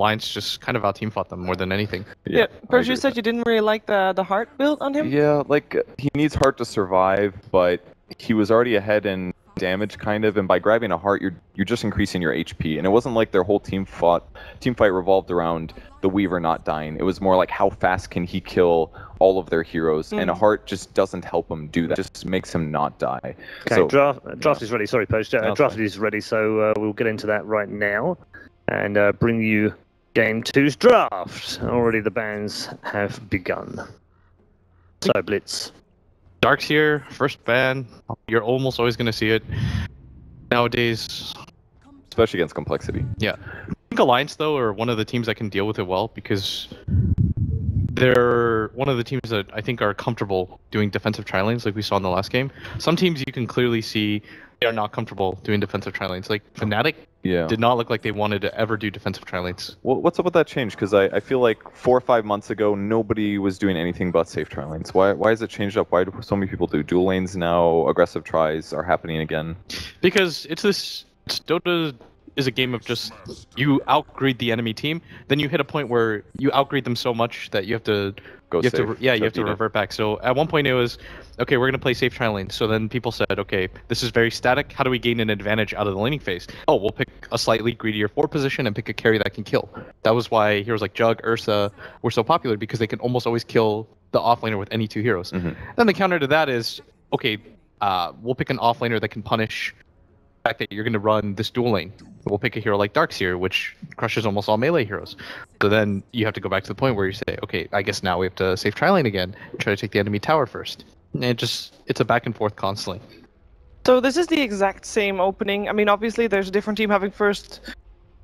Alliance just kind of out-team fought them more than anything. Yeah, Persh, you said you didn't really like the heart build on him? Yeah, like, he needs heart to survive, but he was already ahead in damage, kind of, and by grabbing a heart, you're just increasing your HP. And it wasn't like their whole team fight revolved around the Weaver not dying. It was more like how fast can he kill all of their heroes, and a heart just doesn't help him do that. It just makes him not die. Okay, so, draft is ready. Sorry, Post. Draft is ready, so we'll get into that right now and bring you Game 2's draft. Already the bans have begun. So, Blitz. Dark's here, first ban. You're almost always going to see it nowadays. Especially against Complexity. Yeah. I think Alliance, though, are one of the teams that can deal with it well because they're one of the teams that I think are comfortable doing defensive tri-lanes like we saw in the last game. Some teams you can clearly see they are not comfortable doing defensive tri-lanes. Like Fnatic did not look like they wanted to ever do defensive tri-lanes. Well, what's up with that change? Because I feel like 4 or 5 months ago, nobody was doing anything but safe tri-lanes. Why has it changed up? Why do so many people do dual lanes now? Aggressive tries are happening again. Because Dota is a game of just you outgreed the enemy team, then you hit a point where you outgreed them so much that you have to revert back. So at one point it was, okay, we're gonna play safe tri-lane. So then people said, okay, this is very static. How do we gain an advantage out of the laning phase? Oh, we'll pick a slightly greedier forward position and pick a carry that can kill. That was why heroes like Jug, Ursa were so popular, because they can almost always kill the offlaner with any 2 heroes. Then the counter to that is, okay, we'll pick an offlaner that can punish the fact that you're going to run this dual lane. We'll pick a hero like Darkseer, which crushes almost all melee heroes. So then you have to go back to the point where you say, okay, I guess now we have to safe tri-lane again, try to take the enemy tower first. And it's a back and forth constantly. So this is the exact same opening. I mean, obviously there's a different team having first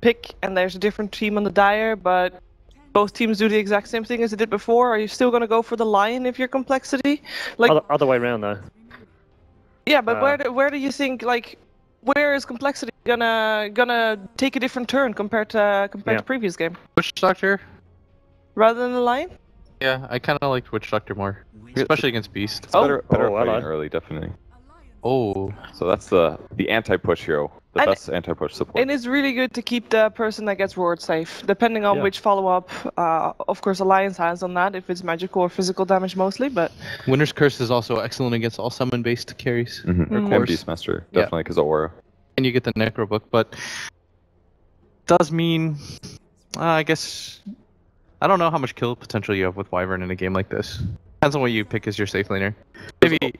pick, and there's a different team on the Dire, but both teams do the exact same thing as they did before. Are you still going to go for the Lion if you're Complexity? Like Other way around, though. Yeah, but where do you think, like, where is Complexity gonna take a different turn compared to previous game? Witch Doctor? Rather than the Lion? Yeah, I kind of liked Witch Doctor more, especially against Beast. It's better fighting early, definitely. Oh. So that's the anti-push hero, the best anti-push support. And it's really good to keep the person that gets roared safe, depending on which follow-up. Of course, Alliance has on that, if it's magical or physical damage mostly, but... Winter's Curse is also excellent against all summon-based carries. And Beastmaster, definitely, because of Aura. And you get the Necro Book, but... does mean... I guess... I don't know how much kill potential you have with Wyvern in a game like this. Depends on what you pick as your safe laner. Maybe...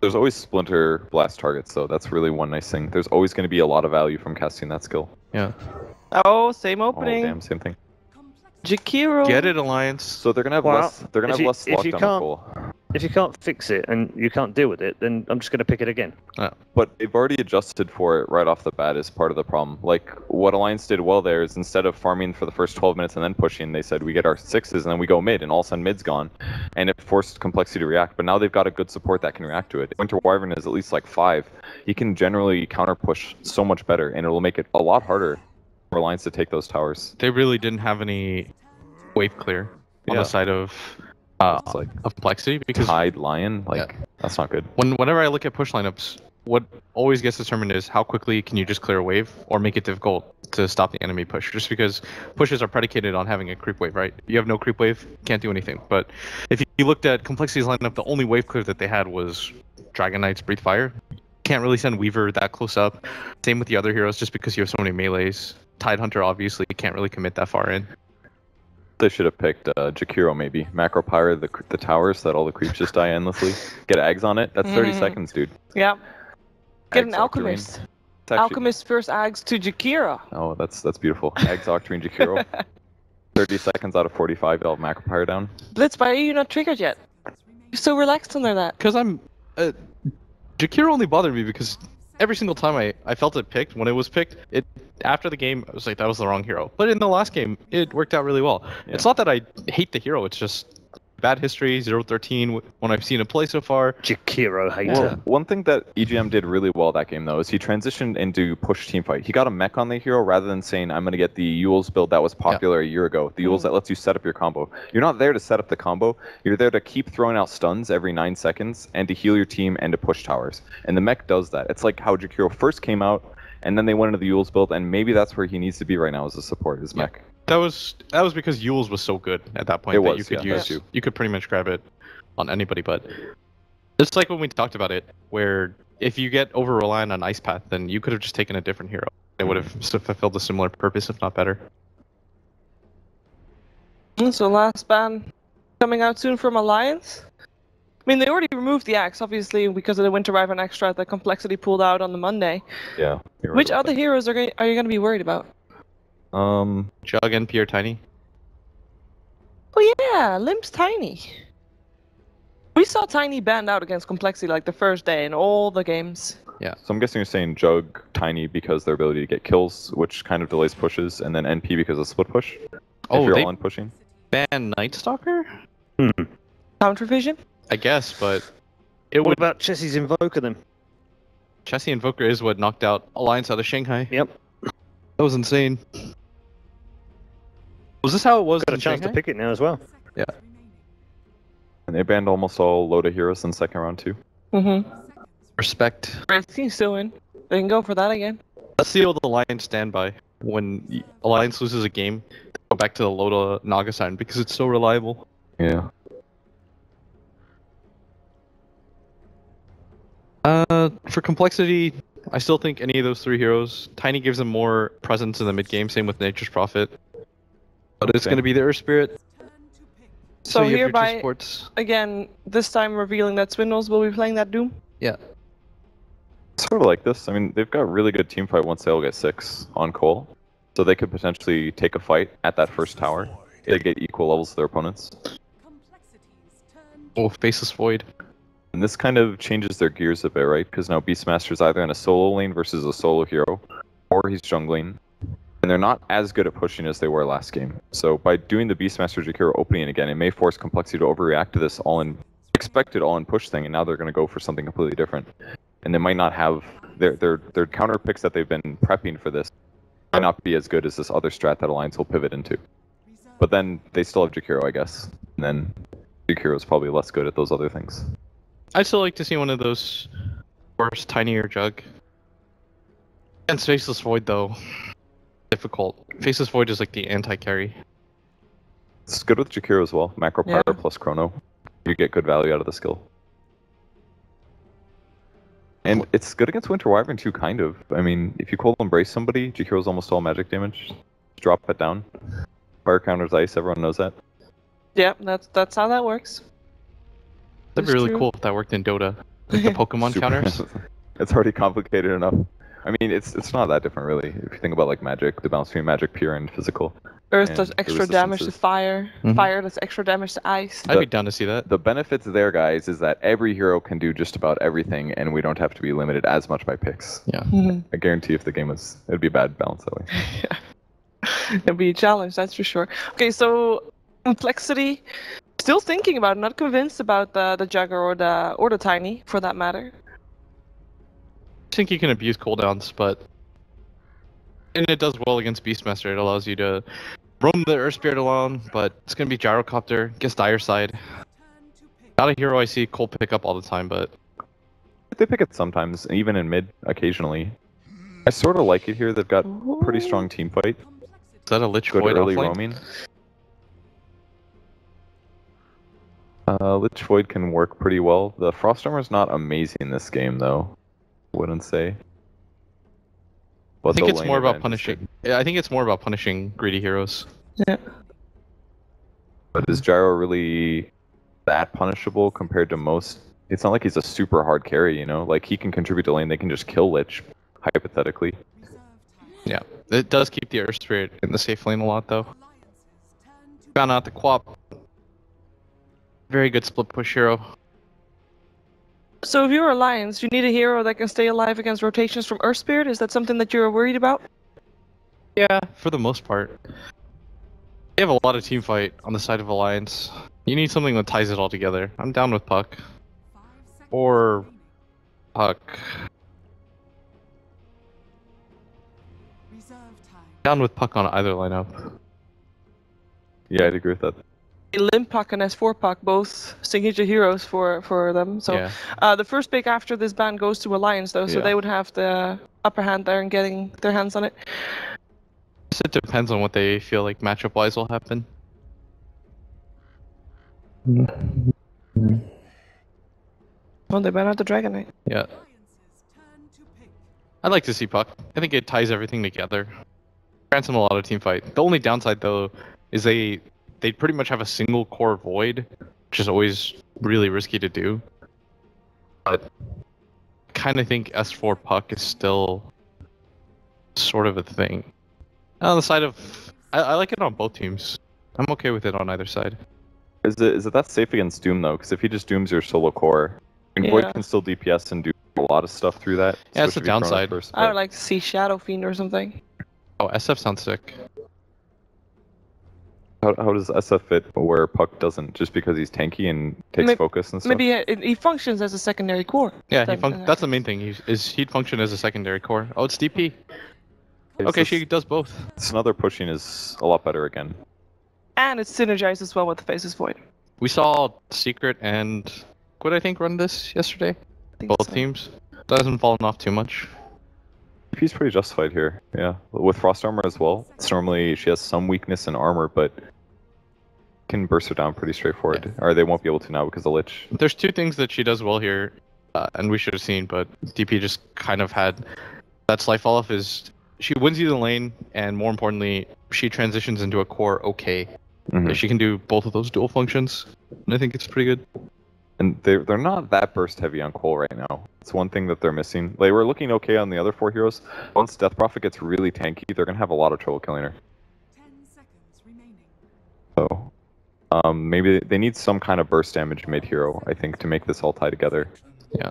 There's always Splinter Blast targets, though. That's really one nice thing. There's always going to be a lot of value from casting that skill. Yeah. Oh, same opening. Oh, damn, same thing. Jakiro. Get it, Alliance. So they're going to have less. They're going to have less lockdown cool. If you can't fix it and you can't deal with it, then I'm just going to pick it again. But they've already adjusted for it right off the bat is part of the problem. Like, what Alliance did well there is instead of farming for the first 12 minutes and then pushing, they said we get our 6s and then we go mid, and all of a sudden mid's gone. And it forced Complexity to react, but now they've got a good support that can react to it. Winter Wyvern is at least like 5. He can generally counter push so much better, and it will make it a lot harder for Alliance to take those towers. They really didn't have any wave clear on the side of Complexity, because Tide Lion, that's not good. Whenever I look at push lineups, what always gets determined is how quickly can you just clear a wave or make it difficult to stop the enemy push, just because pushes are predicated on having a creep wave, right? You have no creep wave, can't do anything. But if you looked at Complexity's lineup, the only wave clear that they had was Dragon Knight's Breathe Fire. Can't really send Weaver that close up. Same with the other heroes, just because you have so many melees. Tidehunter obviously can't really commit that far in. They should have picked Jakiro maybe. Macro Pyre the towers so that all the creeps just die endlessly. Get Ags on it. That's 30 seconds, dude. Yeah. Get Ags, an Alchemist. Alchemist first Ags to Jakiro. Oh, that's beautiful. Ags, Octarine, Jakiro. 30 seconds out of 45, they'll have Macro Pyre down. Blitz, why are you not triggered yet? You're so relaxed under that. Because I'm... Jakiro only bothered me because every single time I felt it picked, when it was picked, after the game, I was like, that was the wrong hero. But in the last game, it worked out really well. Yeah. It's not that I hate the hero, it's just bad history, 0-13 when I've seen him play so far. Jakiro hater. Well, one thing that EGM did really well that game, though, is he transitioned into push teamfight. He got a mech on the hero rather than saying, I'm going to get the Eul's build that was popular a year ago. The Eul's that lets you set up your combo. You're not there to set up the combo. You're there to keep throwing out stuns every 9 seconds and to heal your team and to push towers. And the mech does that. It's like how Jakiro first came out, and then they went into the Eul's build, and maybe that's where he needs to be right now as a support, his mech. That was because Yule's was so good at that point that you could pretty much grab it on anybody. But it's like when we talked about it, where if you get over reliant on Ice Path, then you could have just taken a different hero. It would have fulfilled a similar purpose, if not better. So last ban coming out soon from Alliance. I mean, they already removed the axe, obviously, because of the Winter Wyvern extra that Complexity pulled out on the Monday. Yeah. Which other heroes are you going to be worried about? Jug, NP, or Tiny? Oh yeah, Limp's Tiny. We saw Tiny banned out against Complexity like the first day in all the games. Yeah. So I'm guessing you're saying Jug, Tiny because their ability to get kills, which kind of delays pushes, and then NP because of split push. Oh, if you're all in pushing. Ban Night Stalker? Counter vision? I guess, but What about Chessie's Invoker then? Chessie Invoker is what knocked out Alliance out of Shanghai. Yep. That was insane. Was this how it was? Got a chance to pick it now as well. Yeah. And they banned almost all Loda heroes in the second round too. Respect. Racing's still in. They can go for that again. Let's see what the Alliance stand by when Alliance loses a game. They go back to the Loda Naga sign because it's so reliable. Yeah. For Complexity, I still think any of those three heroes. Tiny gives them more presence in the mid game. Same with Nature's Prophet. But it's going to be the Earth Spirit. So you have your two hereby, supports. again, this time revealing that Swindles will be playing that Doom. Yeah. Sort of like this. I mean, they've got really good team fight once they all get 6 on coL. So they could potentially take a fight at that first tower. They get equal levels to their opponents. Oh, Faceless Void. And this kind of changes their gears a bit, right? Because now Beastmaster's either in a solo lane versus a solo hero, or he's jungling. And they're not as good at pushing as they were last game. So by doing the Beastmaster Jakiro opening again, it may force Complexity to overreact to this expected all-in push thing, and now they're going to go for something completely different. And they might not have their counter picks that they've been prepping for this might not be as good as this other strat that Alliance will pivot into. But then they still have Jakiro, I guess. And then Jakiro is probably less good at those other things. I'd still like to see one of those worse, Tiny or Jug. And Faceless Void, though. Difficult. Faceless Void is like the anti-carry. It's good with Jakiro as well. Macro Power plus Chrono. You get good value out of the skill. And it's good against Winter Wyvern too, kind of. I mean, if you cold embrace somebody, Jakiro's almost all magic damage. Drop it down. Fire counters ice, everyone knows that. Yeah, that's how that works. That'd be really cool if that worked in Dota. Like the Pokemon counters. It's already complicated enough. I mean, it's not that different really. If you think about like Magic, the balance between Magic pure and physical. Earth does extra damage to fire. Fire does extra damage to ice. I'd be down to see that. The benefits there, guys, is that every hero can do just about everything, and we don't have to be limited as much by picks. Yeah. I guarantee if the game was, it'd be a bad balance that way. Yeah. It'd be a challenge, that's for sure. Okay, so Complexity. Still thinking about it, not convinced about the Jagger or the Tiny, for that matter. I think you can abuse cooldowns, but and it does well against Beastmaster. It allows you to roam the Earth Spirit alone, but it's gonna be Gyrocopter, gets Dire Side. Not a hero I see coL pick up all the time, but they pick it sometimes, even in mid occasionally. I sort of like it here. They've got pretty strong team fight. Is that a Lich Good Void early offlane? roaming. Lich Void can work pretty well. The Frost Armor is not amazing this game, though. Wouldn't say. But I think it's more about punishing. Yeah, I think it's more about punishing greedy heroes. Yeah. But is Gyro really that punishable compared to most? It's not like he's a super hard carry, you know? Like, he can contribute to lane, they can just kill Lich, hypothetically. Yeah, it does keep the Earth Spirit in the safe lane a lot, though. Found out the Quap. Very good split push hero. So if you're Alliance, you need a hero that can stay alive against rotations from Earth Spirit? Is that something that you're worried about? Yeah, for the most part. They have a lot of team fight on the side of Alliance. You need something that ties it all together. I'm down with Puck. Or Puck. Down with Puck on either lineup. Yeah, I'd agree with that. Limp Puck and S4 Puck, both signature heroes for them. So yeah. The first pick after this ban goes to Alliance, though, so they would have the upper hand there and getting their hands on it. It depends on what they feel like matchup-wise will happen. Well, they better have the Dragon Knight. Yeah. I'd like to see Puck. I think it ties everything together. Grants them a lot of team fight. The only downside, though, is they pretty much have a single core void, which is always really risky to do. But I kind of think S4 Puck is still sort of a thing. On the side of... I like it on both teams. I'm okay with it on either side. Is it that safe against Doom, though? Because if he just Dooms your solo core, Void can still DPS and do a lot of stuff through that. Yeah, that's the downside. I would like to see Shadow Fiend or something. Oh, SF sounds sick. How does SF fit where Puck doesn't? Just because he's tanky and takes focus and stuff? Maybe he functions as a secondary core. Yeah, that's the main thing. He'd function as a secondary core. Oh, it's DP. Okay, she does both. This another pushing is a lot better again. And it synergizes well with the Faceless Void. We saw Secret and Squid, I think, run this yesterday. Both teams. That hasn't fallen off too much. He's pretty justified here, yeah. With Frost Armor as well. It's normally she has some weakness in armor, but can burst her down pretty straightforward. Yeah. Or they won't be able to now because of Lich. There's two things that she does well here, and we should have seen, but DP just kind of had that slight fall off. Is she wins you the lane, and more importantly, she transitions into a core okay. She can do both of those dual functions, and I think it's pretty good. And they're not that burst heavy on coL right now. It's one thing that they're missing. They were looking okay on the other 4 heroes. Once Death Prophet gets really tanky, they're gonna have a lot of trouble killing her. 10 seconds remaining. So, maybe they need some kind of burst damage mid hero, I think, to make this all tie together. Yeah.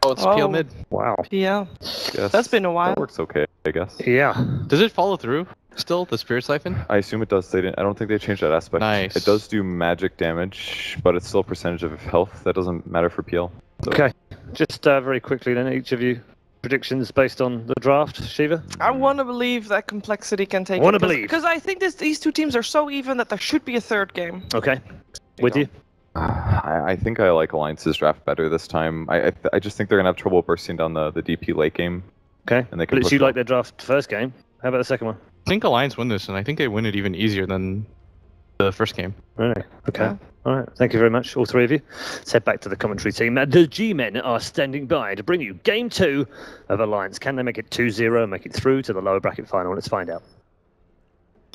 Oh, it's PL mid. Wow. Yeah. Yes, that's been a while. That works okay, I guess. Yeah. Does it follow through still, the Spirit Siphon? I assume it does. I don't think they changed that aspect. Nice. It does do magic damage, but it's still a percentage of health. That doesn't matter for PL. So. Okay. Just very quickly then, each of you, predictions based on the draft, Shiva? I want to believe that Complexity can take Want to believe? Because I think these two teams are so even that there should be a third game. Okay. With you? I think I like Alliance's draft better this time. I just think they're going to have trouble bursting down the DP late game. Okay. And they can but you like their draft first game. How about the second one? I think Alliance win this, and I think they win it even easier than the first game. Right. Okay. Yeah. All right. Thank you very much, all three of you. Let's head back to the commentary team. The G-Men are standing by to bring you Game 2 of Alliance. Can they make it 2-0, make it through to the lower bracket final? Let's find out.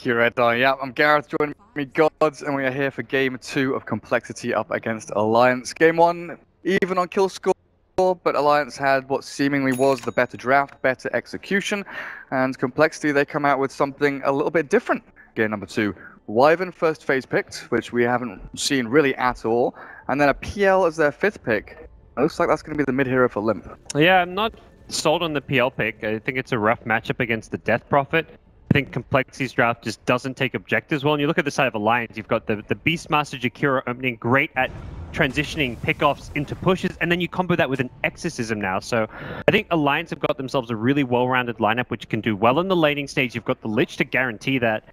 Yeah, I'm Gareth, joining me Gods, and we are here for Game 2 of Complexity up against Alliance. Game 1, even on kill score, but Alliance had what seemingly was the better draft, better execution, and Complexity, they come out with something a little bit different. Game number 2, Wyvern first phase picked, which we haven't seen really at all, and then a PL as their 5th pick. It looks like that's going to be the mid-hero for Limp. Yeah, I'm not sold on the PL pick. I think it's a rough matchup against the Death Prophet. I think Complexity's draft just doesn't take objectives well. And you look at the side of Alliance, you've got the Beastmaster Jakira opening, great at transitioning pickoffs into pushes, and then you combo that with an Exorcism now. So I think Alliance have got themselves a really well-rounded lineup, which can do well in the laning stage. You've got the Lich to guarantee that.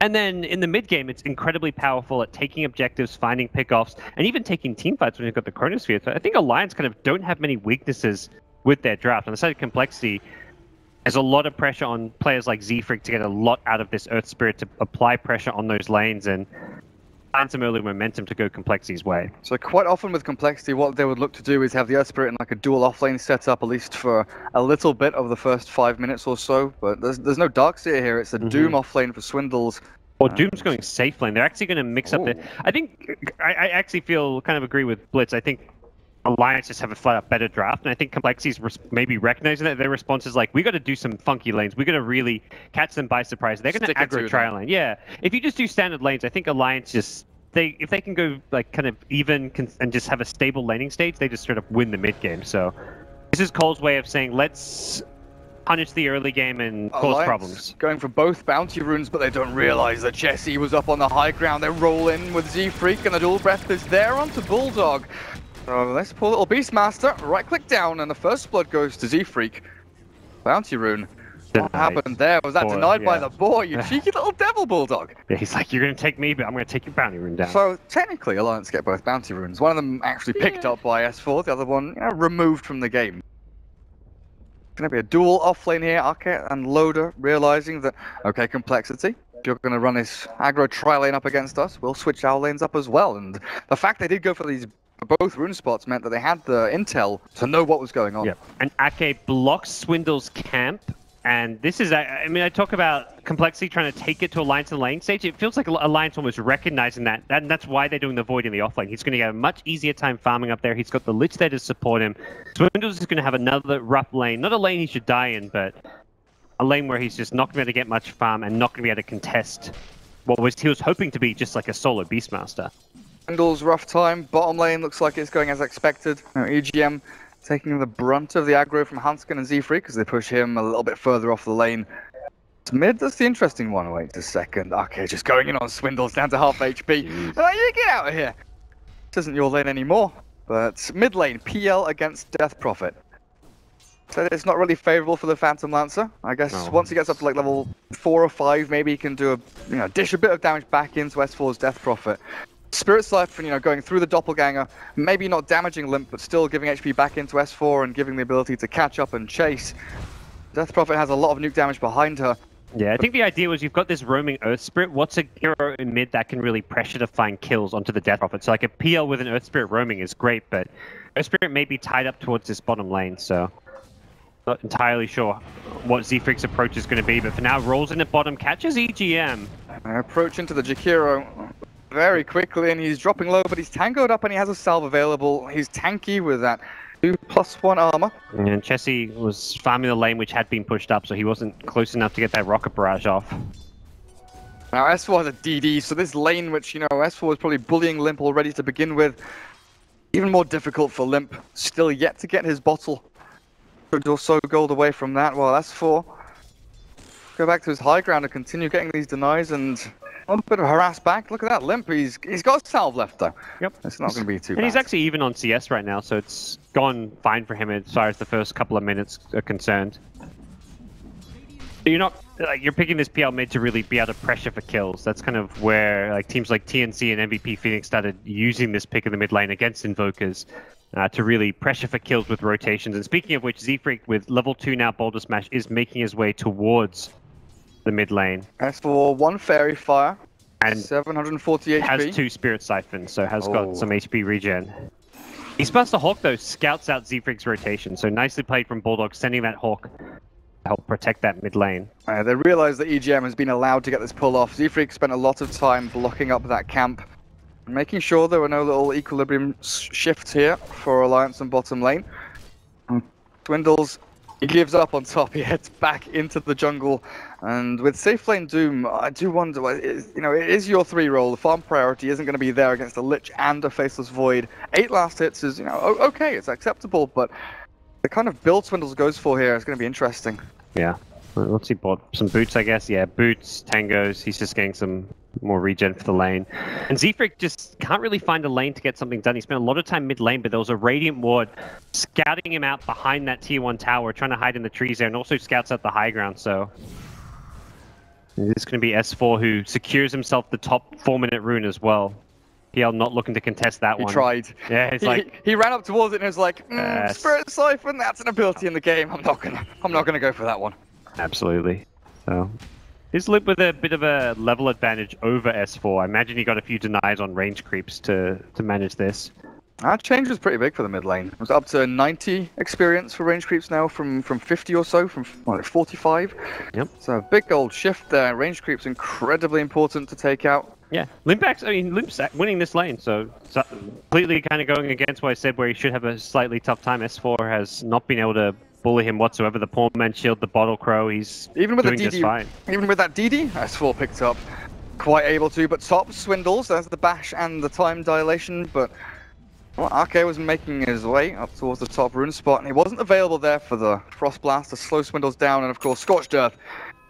And then in the mid-game, it's incredibly powerful at taking objectives, finding pickoffs, and even taking teamfights when you've got the Chronosphere. So I think Alliance kind of don't have many weaknesses with their draft. On the side of Complexity, there's a lot of pressure on players like Z-Freak to get a lot out of this Earth Spirit, to apply pressure on those lanes and find some early momentum to go Complexity's way. So quite often with Complexity, what they would look to do is have the Earth Spirit in like a dual offlane setup, at least for a little bit of the first 5 minutes or so. But there's no Darkseer here. It's a Doom offlane for Swindles. Or Doom's going safe lane. They're actually going to mix up the... I think... I actually kind of agree with Blitz. I think Alliance just have a flat-out better draft, and I think Complexity's maybe recognizing that. Their response is like, we got to do some funky lanes. We got to really catch them by surprise. They're going to aggro trial lane. Yeah. If you just do standard lanes, I think Alliance just... If they can go like kind of even and just have a stable laning stage, they just straight up win the mid-game. So this is coL's way of saying, let's punish the early game and cause problems. Going for both bounty runes, but they don't realize that Jesse was up on the high ground. They roll in with Z-Freak, and the dual breath is there onto Bulldog. So let's pull little Beastmaster, right-click down, and the first blood goes to Z-Freak. Bounty rune. What happened there? Was that denied by the boy? You cheeky little devil, Bulldog. Yeah, he's like, you're going to take me, but I'm going to take your bounty rune down. So technically, Alliance get both bounty runes. One of them actually picked up by S4, the other one removed from the game. Going to be a dual offlane here, Arcade and Loader, realizing that, okay, Complexity, if you're going to run this aggro tri-lane up against us, we'll switch our lanes up as well. And the fact they did go for these both rune spots meant that they had the intel to know what was going on. Yep. And Ake blocks Swindle's camp. And this is, I mean, I talk about Complexity trying to take it to Alliance in the lane stage. It feels like Alliance almost recognizing that. And that's why they're doing the Void in the offlane. He's going to get a much easier time farming up there. He's got the Lich there to support him. Swindle's is going to have another rough lane. Not a lane he should die in, but a lane where he's just not going to be able to get much farm and not going to be able to contest what he was hoping to be just like a solo Beastmaster. Swindle's rough time. Bottom lane looks like it's going as expected. EGM taking the brunt of the aggro from Hanskin and Z3 because they push him a little bit further off the lane. Mid, that's the interesting one. Wait a second. Okay, just going in on Swindles down to half HP. You get out of here. This isn't your lane anymore. But mid lane, PL against Death Prophet. So it's not really favorable for the Phantom Lancer. I guess once he gets up to like level 4 or 5, maybe he can do dish a bit of damage back into S4's Death Prophet. Spirit Siphon, going through the Doppelganger, maybe not damaging Limp, but still giving HP back into S4 and giving the ability to catch up and chase. Death Prophet has a lot of nuke damage behind her. Yeah, I think the idea was you've got this roaming Earth Spirit. What's a hero in mid that can really pressure to find kills onto the Death Prophet? So like a PL with an Earth Spirit roaming is great, but Earth Spirit may be tied up towards this bottom lane, so not entirely sure what Z-Freak's approach is going to be, but for now rolls in at bottom, catches EGM. Approach into the Jakiro very quickly, and he's dropping low, but he's tangoed up and he has a salve available. He's tanky with that 2+1 armor. And Chessie was farming the lane which had been pushed up, so he wasn't close enough to get that rocket barrage off. Now S4 has a DD, so this lane which, S4 was probably bullying Limp already to begin with, even more difficult for Limp. Still yet to get his bottle. Could also gold away from that, while S4 go back to his high ground and continue getting these denies and a bit of harass back. Look at that Limp. He's got salve left though. Yep. It's not going to be too bad. And he's actually even on CS right now, so it's gone fine for him as far as the first couple of minutes are concerned. You're not you're picking this PL mid to really be able to pressure for kills. That's kind of where teams like TNC and MVP Phoenix started using this pick in the mid lane against Invokers to really pressure for kills with rotations. And speaking of which, Z-Freak with level 2 now Boulder Smash is making his way towards the mid lane. As for 1 Fairy Fire and 740 HP. Has 2 Spirit Siphons, so has got some HP regen. He's past the Hawk though, scouts out Z-Freak's rotation, so nicely played from Bulldog, sending that Hawk to help protect that mid lane. They realize that EGM has been allowed to get this pull off. Z-Freak spent a lot of time blocking up that camp, making sure there were no little equilibrium shifts here for Alliance and bottom lane. Dwindles, he gives up on top, he heads back into the jungle, and with safe lane Doom, I do wonder, it is your 3 role, the farm priority isn't going to be there against a Lich and a Faceless Void. 8 last hits is, okay, it's acceptable, but the kind of build Dwindles goes for here is going to be interesting. Yeah. What's he bought? Some boots, I guess. Yeah, boots, tangos. He's just getting some more regen for the lane. And Z-Freak just can't really find a lane to get something done. He spent a lot of time mid lane, but there was a Radiant Ward scouting him out behind that tier 1 tower, trying to hide in the trees there, and also scouts out the high ground, so it's going to be S4 who secures himself the top 4-minute rune as well. PL not looking to contest that one. He tried. Yeah, he ran up towards it and was like, Spirit Siphon, that's an ability in the game. I'm not gonna go for that one. Absolutely. So he's lived with a bit of a level advantage over S4. I imagine he got a few denies on range creeps to manage this. That change was pretty big for the mid lane. It was up to 90 experience for range creeps now from 50 or so, from 45. Yep. So a big old shift there. Range creeps incredibly important to take out. Yeah, Limp's winning this lane, so completely kind of going against what I said where he should have a slightly tough time. S4 has not been able to bully him whatsoever. The poor man shield, the bottle crow, he's even with doing the DD, just fine. Even with that DD, S4 picked up quite able to, but top Swindles, there's the bash and the time dilation, but Arke was making his way up towards the top rune spot, and he wasn't available there for the Frost Blast to slow Swindles down, and of course Scorched Earth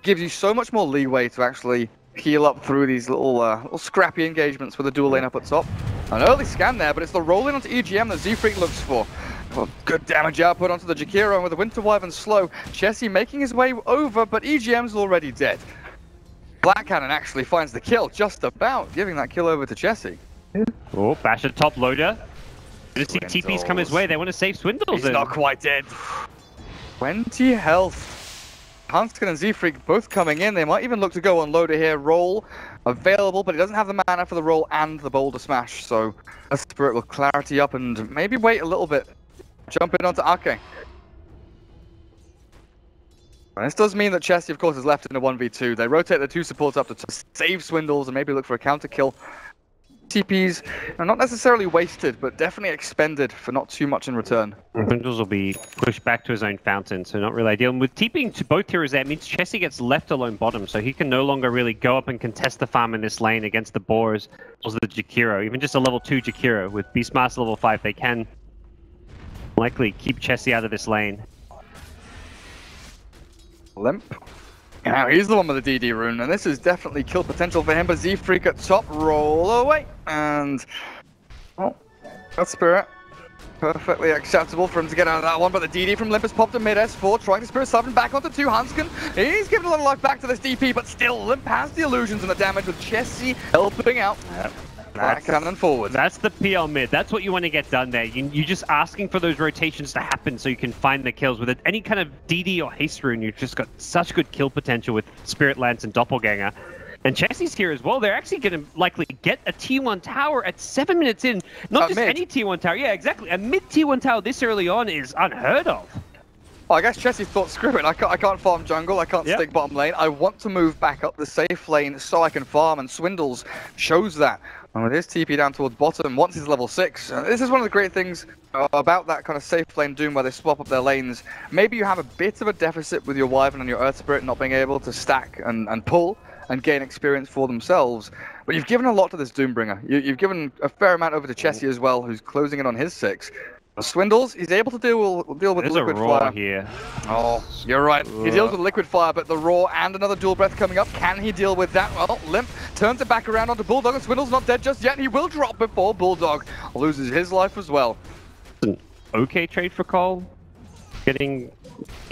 gives you so much more leeway to actually heal up through these little scrappy engagements with a dual lane up at top. An early scan there, but it's the rolling onto EGM that Z-Freak looks for. Well, good damage output onto the Jakiro, and with the Winter Wyvern slow, Chessie making his way over, but EGM's already dead. Black Cannon actually finds the kill, just about, giving that kill over to Chessie. Oh, bash at top loader. Gonna see TPs come his way, they want to save Swindles. He's not quite dead. 20 health. Hanskin and Z-Freak both coming in. They might even look to go on Loader here. Roll available, but he doesn't have the mana for the roll and the boulder smash. So a Spirit will clarity up and maybe wait a little bit. Jump in onto Ake. And this does mean that Chessie, of course, is left in a 1v2. They rotate the 2 supports up to save Swindles and maybe look for a counter kill. TPs are not necessarily wasted, but definitely expended for not too much in return. Swindles will be pushed back to his own fountain, so not really ideal. And with TPing to both heroes there, it means Chessie gets left alone bottom, so he can no longer really go up and contest the farm in this lane against the Boars or the Jakiro. Even just a level 2 Jakiro with Beastmaster level 5, they can likely keep Chessie out of this lane. Limp. Now he's the one with the DD rune, and this is definitely kill potential for him, but Z-Freak at top, roll away, and... oh, that Spirit. Perfectly acceptable for him to get out of that one, but the DD from Limp has popped a mid S4, trying to Spirit Summon back onto 2. Hanskin, he's giving a lot of life back to this DP, but still Limp has the illusions and the damage with Chessie helping out. Back cannon forward. That's the PL mid. That's what you want to get done there. You're just asking for those rotations to happen so you can find the kills. With any kind of DD or haste rune, you've just got such good kill potential with Spirit Lance and Doppelganger. And Chessie's here as well. They're actually going to likely get a T1 tower at 7 minutes in. Not just any T1 tower. Yeah, exactly. A mid T1 tower this early on is unheard of. Well, I guess Chessie thought, screw it, I can't farm jungle, I can't stick bottom lane. I want to move back up the safe lane so I can farm, and Swindles shows that. And with his TP down towards bottom, once he's level 6, this is one of the great things about that kind of safe lane Doom where they swap up their lanes. Maybe you have a bit of a deficit with your Wyvern and your Earth Spirit not being able to stack and pull and gain experience for themselves. But you've given a lot to this Doombringer. You've given a fair amount over to Chessie as well, who's closing in on his 6. Swindles, he's able to deal with liquid fire. Here. Oh, you're right. He deals with liquid fire, but the raw and another dual breath coming up. Can he deal with that? Well, Limp turns it back around onto Bulldog, and Swindle's not dead just yet. He will drop before Bulldog loses his life as well. It's an okay trade for coL. Getting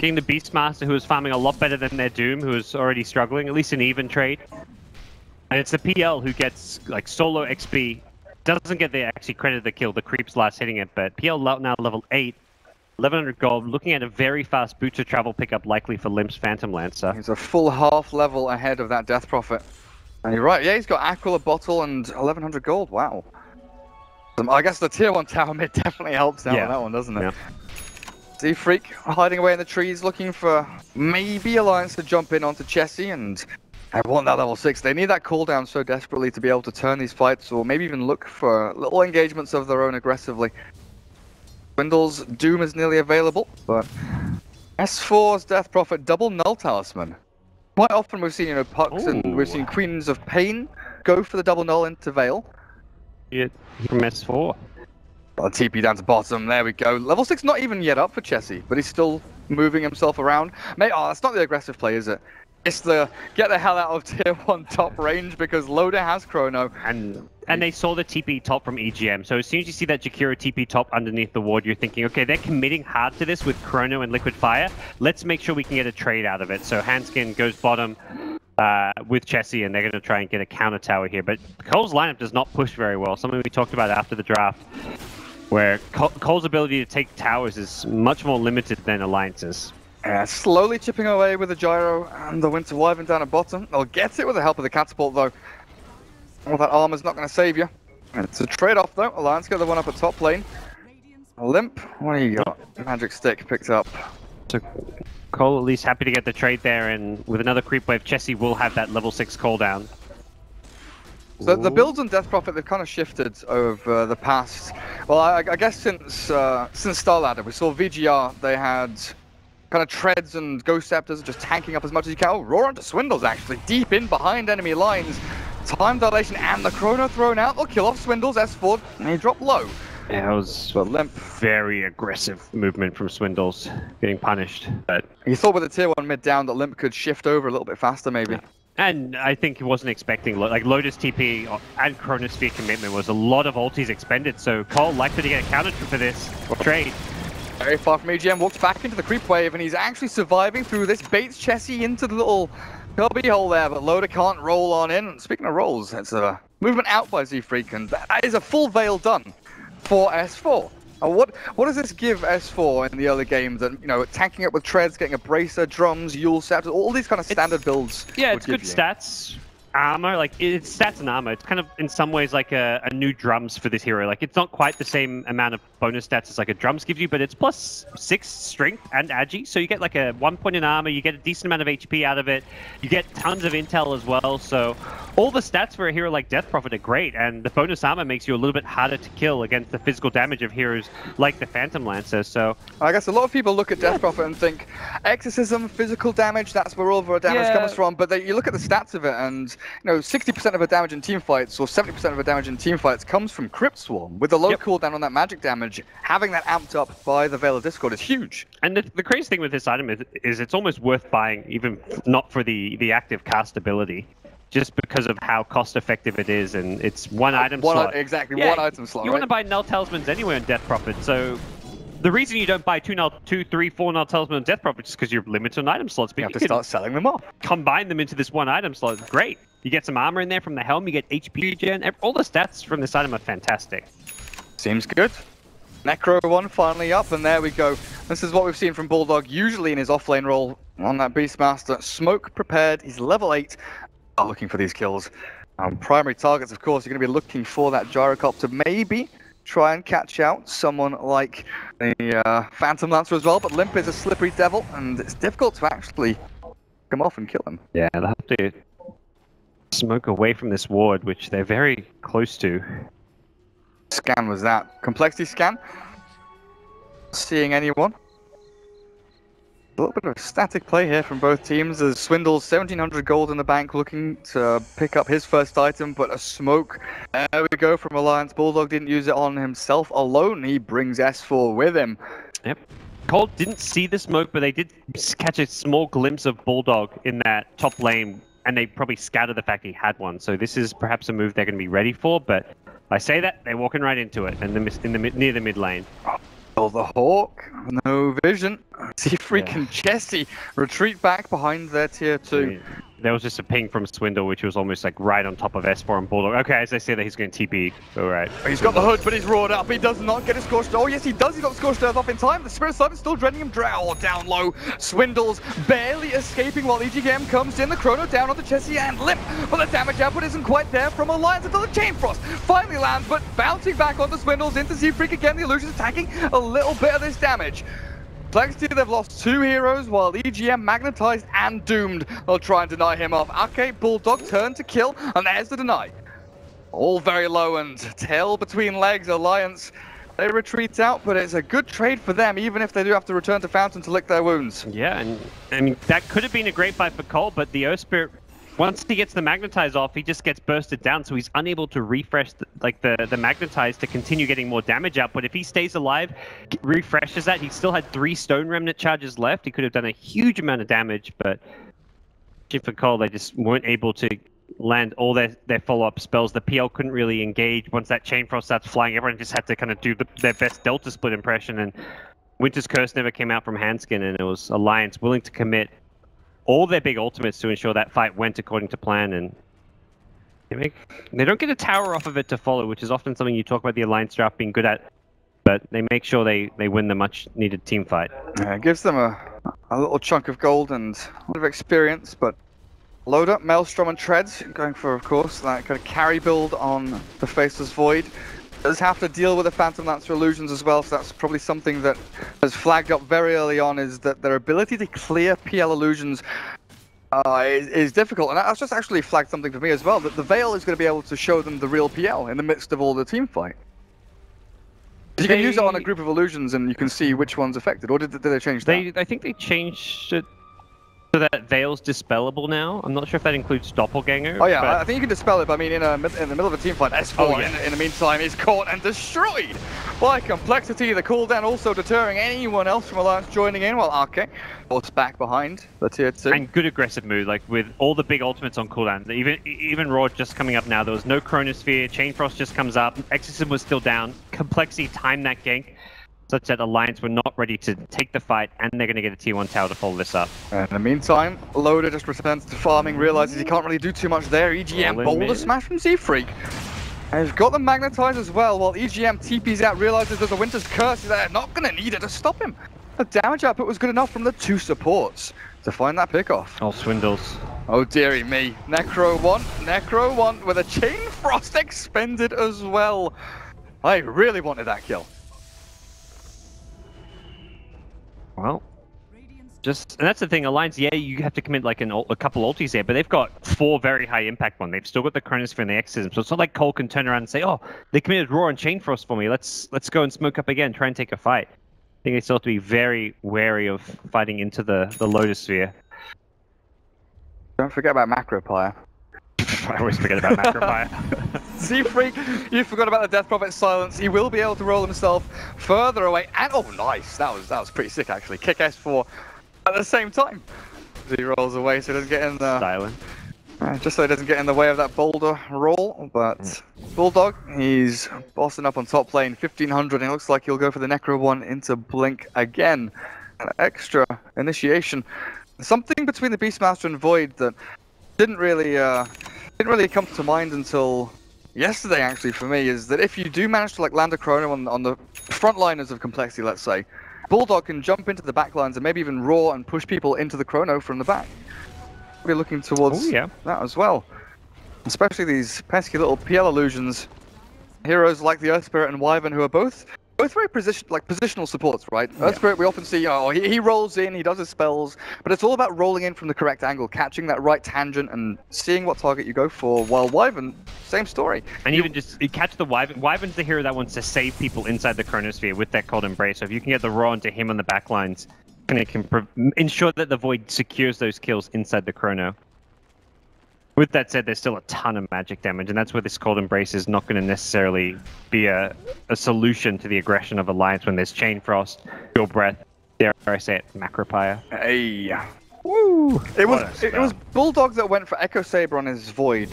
the Beastmaster, who is farming a lot better than their Doom, who is already struggling. At least an even trade. And it's the PL who gets like solo XP. Doesn't get the actually credit the kill, the creeps last hitting it, but PL now level 8, 1100 gold, looking at a very fast boot to travel pickup likely for Limp's Phantom Lancer. He's a full half level ahead of that Death Prophet. And you're right, yeah, he's got Aquila Bottle and 1100 gold, wow. I guess the tier 1 tower mid definitely helps out on that one, doesn't it? Yeah. Z-Freak hiding away in the trees, looking for maybe Alliance to jump in onto Chessie, and I want that level 6. They need that cooldown so desperately to be able to turn these fights, or maybe even look for little engagements of their own aggressively. Swindle's Doom is nearly available, but S4's Death Prophet double Null Talisman. Quite often we've seen, Pucks and we've seen Queens of Pain go for the double Null into Veil. Yeah, from S4. Well, TP down to bottom, there we go. Level 6 not even yet up for Chessie, but he's still moving himself around. Oh, that's not the aggressive play, is it? It's the get the hell out of tier 1 top range because Loader has Chrono. And they saw the TP top from EGM. So as soon as you see that Jakiro TP top underneath the ward, you're thinking, okay, they're committing hard to this with Chrono and Liquid Fire. Let's make sure we can get a trade out of it. So Hanskin goes bottom with Chessie, and they're going to try and get a counter tower here. But coL's lineup does not push very well. Something we talked about after the draft, where coL's ability to take towers is much more limited than Alliance's. Slowly chipping away with the Gyro and the Winter Wyvern down at bottom. They'll get it with the help of the Catapult though. All that armor's not going to save you. It's a trade-off though. Alliance got the one up at top lane. Limp, what do you got? Magic Stick picked up. So coL at least happy to get the trade there, and with another creep wave, Chessie will have that level 6 cooldown. So the builds on Death Prophet, they've kind of shifted over the past. Well, I guess since Star Ladder, we saw VGR, they had kind of treads and ghost scepters just tanking up as much as you can. Oh, roar onto Swindles actually, deep in behind enemy lines. Time dilation and the Chrono thrown out. They'll kill off Swindles, S4, and he dropped low. Yeah, it was a Limp, very aggressive movement from Swindles, getting punished. But he thought with the tier 1 mid down that Limp could shift over a little bit faster maybe. And I think he wasn't expecting, like Lotus TP and Chronosphere commitment was a lot of ultis expended, so coL likely to get a counter for this trade. Very far from EGM, walks back into the creep wave, and he's actually surviving through this, baits Chessie into the little cubby hole there, but Loader can't roll on in. Speaking of rolls, it's a movement out by Z-Freak, and that is a full veil done for S4. What does this give S4 in the early games? And you know, tanking up with treads, getting a bracer, drums, Yule scepter, all these kind of standard builds. Yeah, it's good stats. Armor, like it's stats and armor. It's kind of in some ways like a new drums for this hero. Like it's not quite the same amount of bonus stats as like a drums gives you, but it's +6 strength and agi. So you get like a 1 point in armor, you get a decent amount of HP out of it, you get tons of intel as well. So all the stats for a hero like Death Prophet are great, and the bonus armor makes you a little bit harder to kill against the physical damage of heroes like the Phantom Lancer. So I guess a lot of people look at Death Prophet and think exorcism, physical damage, that's where all of our damage comes from. But you look at the stats of it, and you know, 60% of her damage in teamfights or 70% of her damage in teamfights comes from Crypt Swarm. With the low cooldown on that magic damage, having that amped up by the Veil of Discord is huge. And the crazy thing with this item is it's almost worth buying, even not for the active cast ability, just because of how cost effective it is, and it's one item slot. Exactly, one item slot. You want to buy Null Talismans anywhere in Death Prophet, so the reason you don't buy 2, 3, 4 Null Talismans on Death Prophet is because you're limited on item slots. But you have to start selling them off. Combine them into this one item slot. Great. You get some armor in there from the helm, you get HP gen. All the stats from this item are fantastic. Seems good. Necro 1 finally up, and there we go. This is what we've seen from Bulldog, usually in his offlane role on that Beastmaster. Smoke prepared, he's level 8. Looking for these kills. Primary targets, of course, you're going to be looking for that Gyrocopter, maybe try and catch out someone like the Phantom Lancer as well, but Limp is a slippery devil, and it's difficult to actually come off and kill him. Yeah, they'll have to smoke away from this ward, which they're very close to. Scan was that. Complexity scan. Seeing anyone. A little bit of static play here from both teams as Swindle's 1700 gold in the bank, looking to pick up his first item, but a smoke. There we go from Alliance. Bulldog didn't use it on himself alone. He brings S4 with him. Yep. coL didn't see the smoke, but they did catch a small glimpse of Bulldog in that top lane, and they probably scouted the fact he had one. So this is perhaps a move they're going to be ready for, but I say that, they're walking right into it, and near the mid lane. Oh, the Hawk, no vision. See freaking Jesse retreat back behind their tier 2. There was just a ping from Swindle, which was almost like right on top of S4 and Bulldog. Okay, as I say that, he's going to TP. All right. He's got the hood, but he's roared up. He does not get his Scorched. Oh, yes, he does. He got Scorched Earth off in time. The Spirit Slider is still dreading him. Drow down low. Swindle's barely escaping while EGM comes in. The Chrono down on the Jesse and Limp. But the damage output isn't quite there from Alliance until the Chain Frost finally lands, but bouncing back onto Swindle's into Seafreak again. The Illusion's attacking a little bit of this damage. Complexity, they've lost 2 heroes, while EGM magnetized and doomed. They'll try and deny him off. Okay, Bulldog turn to kill, and there's the deny. All very low and tail between legs. Alliance, they retreat out, but it's a good trade for them, even if they do have to return to Fountain to lick their wounds. Yeah, and I mean, that could have been a great fight for coL, but the Earth Spirit, once he gets the Magnetize off, he just gets bursted down, so he's unable to refresh the Magnetize to continue getting more damage out. But if he stays alive, refreshes that, he still had 3 Stone Remnant charges left. He could have done a huge amount of damage, but for coL, they just weren't able to land all their follow-up spells. The PL couldn't really engage. Once that Chain Frost starts flying, everyone just had to kind of do their best Delta Split impression, and Winter's Curse never came out from Handskin, and it was Alliance willing to commit all their big ultimates to ensure that fight went according to plan, and they don't get a tower off of it to follow, which is often something you talk about the Alliance draft being good at, but they make sure they win the much needed team fight. Yeah, it gives them a little chunk of gold and a lot of experience, but load up Maelstrom and Treads, going for, of course, that kind of carry build on the Faceless Void. Does have to deal with the Phantom Lancer illusions as well, so that's probably something that has flagged up very early on, is that their ability to clear PL illusions is difficult. And that's just actually flagged something for me as well, that the Veil is going to be able to show them the real PL in the midst of all the team fight. You can use it on a group of illusions and you can see which one's affected, or did they change that? I think they changed it so that Veil's dispellable now. I'm not sure if that includes Doppelganger. Oh yeah, but I think you can dispel it, but I mean, in the middle of a team fight, S4 in the meantime is caught and destroyed by Complexity. The cooldown also deterring anyone else from Alliance joining in, while Arke forced back behind the tier 2. And good aggressive move, like with all the big ultimates on cooldown. Even Raw just coming up now, there was no Chronosphere, Chain Frost just comes up, Exorcism was still down, Complexity timed that gank, such that Alliance were not ready to take the fight, and they're going to get a tier 1 tower to follow this up. In the meantime, Loader just returns to farming, realizes he can't really do too much there. EGM Boulder Smash from Seafreak. And they've got them magnetized as well, while EGM TP's out, realizes there's a Winter's Curse. They're not going to need it to stop him. The damage output was good enough from the 2 supports to find that pickoff. Oh, Swindles. Oh dearie me. Necro 1 with a Chain Frost expended as well. I really wanted that kill. Well, and that's the thing, Alliance, yeah, you have to commit like a couple ultis there, but they've got 4 very high impact ones. They've still got the Chronosphere and the Exorcism, so it's not like coL can turn around and say, oh, they committed Roar and Chain Frost for me, let's go and smoke up again, try and take a fight. I think they still have to be very wary of fighting into the Lotus Sphere. Don't forget about Macropire. I always forget about Macropire. Z-Freak, you forgot about the Death Prophet's silence. He will be able to roll himself further away. And oh, nice. That was pretty sick, actually. Kick S4 at the same time. He rolls away so he doesn't get in the... Silent. Just so he doesn't get in the way of that boulder roll. But Bulldog, he's bossing up on top lane. 1500, and it looks like he'll go for the Necro 1 into Blink again. An extra initiation. Something between the Beastmaster and Void that didn't really come to mind until yesterday, actually, for me, is that if you do manage to like land a chrono on the frontliners of complexity, let's say, Bulldog can jump into the backlines and maybe even roar and push people into the chrono from the back. We're looking towards that as well. Especially these pesky little PL illusions. Heroes like the Earth Spirit and Wyvern, who are both very positional supports, right? Earth Spirit, we often see, oh, he rolls in, he does his spells, but it's all about rolling in from the correct angle, catching that right tangent and seeing what target you go for, while Wyvern, same story. And even just catch the Wyvern. Wyvern's the hero that wants to save people inside the Chronosphere with that cold embrace, so if you can get the Raw into him on the backlines, it can ensure that the Void secures those kills inside the Chrono. With that said, there's still a ton of magic damage, and that's where this Cold Embrace is not going to necessarily be a solution to the aggression of Alliance when there's Chain Frost, Pure Breath, dare I say it, Macropire. Hey! Woo! It was Bulldog that went for Echo Saber on his Void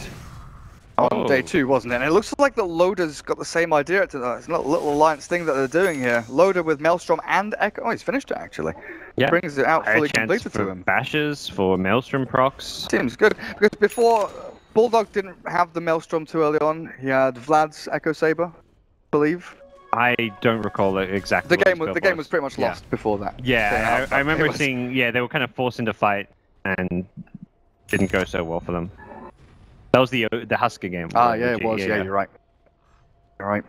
on day 2, wasn't it? And it looks like the Loader's got the same idea. It's a little Alliance thing that they're doing here. Loader with Maelstrom and Echo. Oh, he's finished it, actually. Yeah. Brings it out fully completed to him. Bashes for Maelstrom procs. Seems good, because before, Bulldog didn't have the Maelstrom too early on. He had Vlad's Echo Saber, I believe. I don't recall exactly. The game was pretty much lost before that. Yeah, I remember seeing. Yeah, they were kind of forced into fight and didn't go so well for them. That was the Husker game. Ah, yeah, it was. Yeah, you're right. You're right.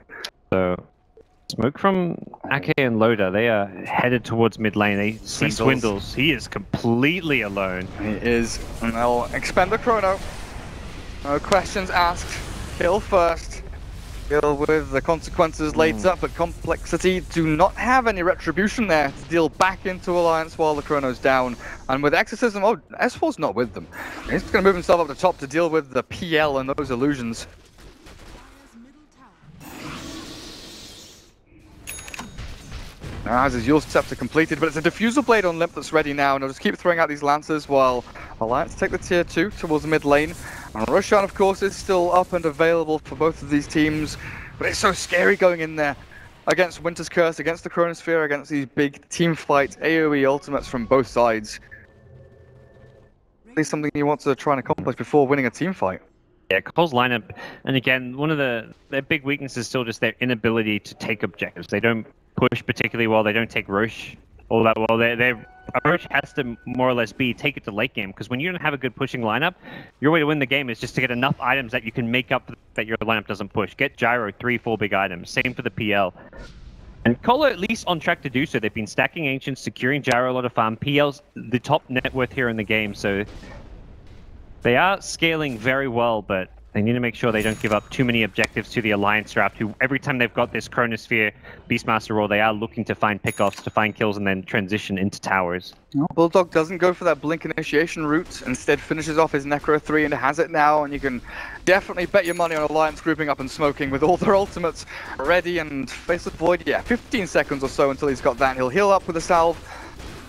So, smoke from Ake and Loda. They are headed towards mid lane. They see Swindles. He is completely alone. He is. And they'll expend the chrono. No questions asked. Kill first. Kill with the consequences later, but Complexity do not have any retribution there to deal back into Alliance while the chrono's down. And with Exorcism, oh, S4's not with them. He's going to move himself up the top to deal with the PL and those illusions. Now has his Yule Scepter completed, but it's a Diffusal Blade on Limp that's ready now, and he'll just keep throwing out these Lancers while Alliance take the tier 2 towards the mid lane. And Roshan, of course, is still up and available for both of these teams, but it's so scary going in there against Winter's Curse, against the Chronosphere, against these big team fight AoE ultimates from both sides. At least something you want to try and accomplish before winning a team fight. Yeah, coL's lineup, and again, one of their big weaknesses is still just their inability to take objectives. They don't push particularly well, they don't take Roche all that well. Their approach has to more or less be take it to late game, because when you don't have a good pushing lineup, your way to win the game is just to get enough items that you can make up that your lineup doesn't push. Get Gyro 3-4 big items. Same for the PL. And coL are at least on track to do so. They've been stacking Ancients, securing Gyro a lot of farm. PL's the top net worth here in the game, so they are scaling very well, but they need to make sure they don't give up too many objectives to the Alliance draft, who every time they've got this Chronosphere Beastmaster roll, they are looking to find pickoffs, to find kills, and then transition into towers. Bulldog doesn't go for that Blink initiation route, instead finishes off his Necro 3 and has it now, and you can definitely bet your money on Alliance grouping up and smoking with all their ultimates ready and face the Void. Yeah, 15 seconds or so until he's got that. He'll heal up with a salve.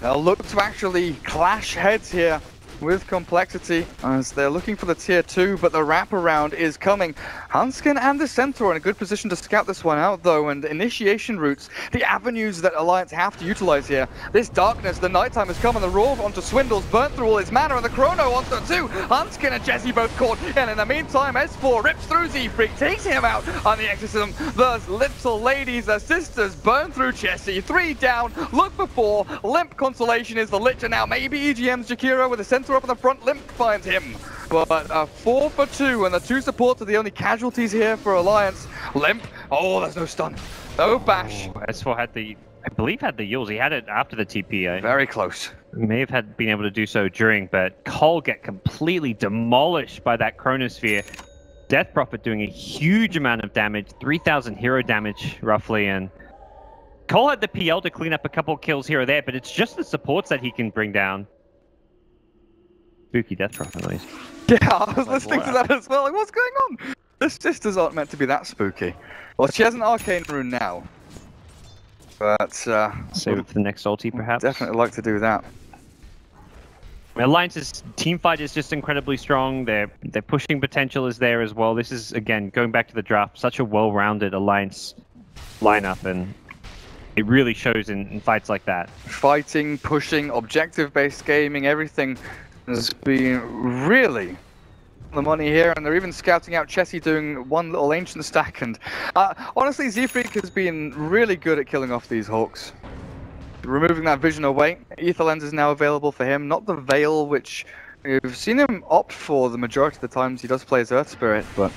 They'll look to actually clash heads here with Complexity as they're looking for the tier 2, but the wraparound is coming. Hanskin and the Centaur in a good position to scout this one out, though, and initiation routes, the avenues that Alliance have to utilize here. This darkness, the nighttime has come, and the Raw onto Swindles, burnt through all his mana, and the Chrono onto 2. Hanskin and Jesse both caught, and in the meantime, S4 rips through Z-Freak, takes him out on the Exorcism. The little ladies, the sisters, burn through Jesse. 3 down, look for 4. Limp Consolation is the Lich, and now maybe EGM's Jakiro with the Centaur up in the front. Limp finds him. But 4 for 2, and the 2 supports are the only casualties here for Alliance. Limp, oh, there's no stun, no bash. Oh, S4 had the, I believe had the Yules. He had it after the TP. Very close. May have been able to do so during, but coL get completely demolished by that Chronosphere. Death Prophet doing a huge amount of damage, 3,000 hero damage roughly, and coL had the PL to clean up a couple kills here or there, but it's just the supports that he can bring down. Spooky Death Prophet, at least. Yeah, I was listening to that as well. Like, what's going on? The sisters aren't meant to be that spooky. Well, she has an arcane rune now, but save it for the next ulti, perhaps. Definitely like to do that. Alliance's team fight is just incredibly strong. Their pushing potential is there as well. This is, again, going back to the draft, such a well-rounded Alliance lineup, and it really shows in fights like that. Fighting, pushing, objective-based gaming, everything has been really the money here, and they're even scouting out Chessie doing one little ancient stack, and honestly, Z-Freak has been really good at killing off these Hawks. Removing that vision away, Ether Lens is now available for him, not the Veil, which we've seen him opt for the majority of the times he does play as Earth Spirit, but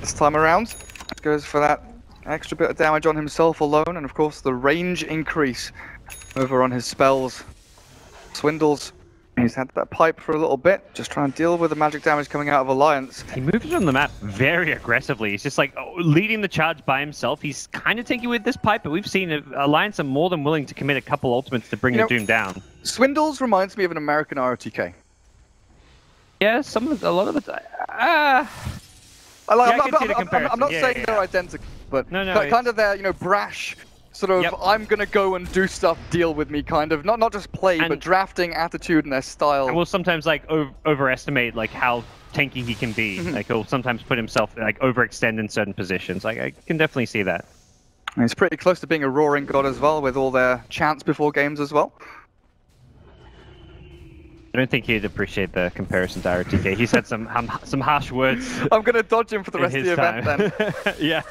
this time around, goes for that extra bit of damage on himself alone, and of course the range increase over on his spells. Swindles, he's had that pipe for a little bit, just trying to deal with the magic damage coming out of Alliance. He moves on the map very aggressively. He's just like leading the charge by himself. He's kind of tanky with this pipe, but we've seen Alliance are more than willing to commit a couple ultimates to bring the Doom down. Swindles reminds me of an American ROTK. Yeah, a lot of the time. I'm not saying they're identical, but kind of their, brash, sort of, I'm going to go and do stuff, deal with me, kind of, not just play, but drafting attitude and their style. And we'll sometimes, like, overestimate, like, how tanky he can be. Like, he'll sometimes put himself, like, overextend in certain positions. Like, I can definitely see that. And he's pretty close to being a roaring god as well, with all their chants before games as well. I don't think he'd appreciate the comparison to RTK. He's had some harsh words. I'm going to dodge him for the rest of the event then. Yeah.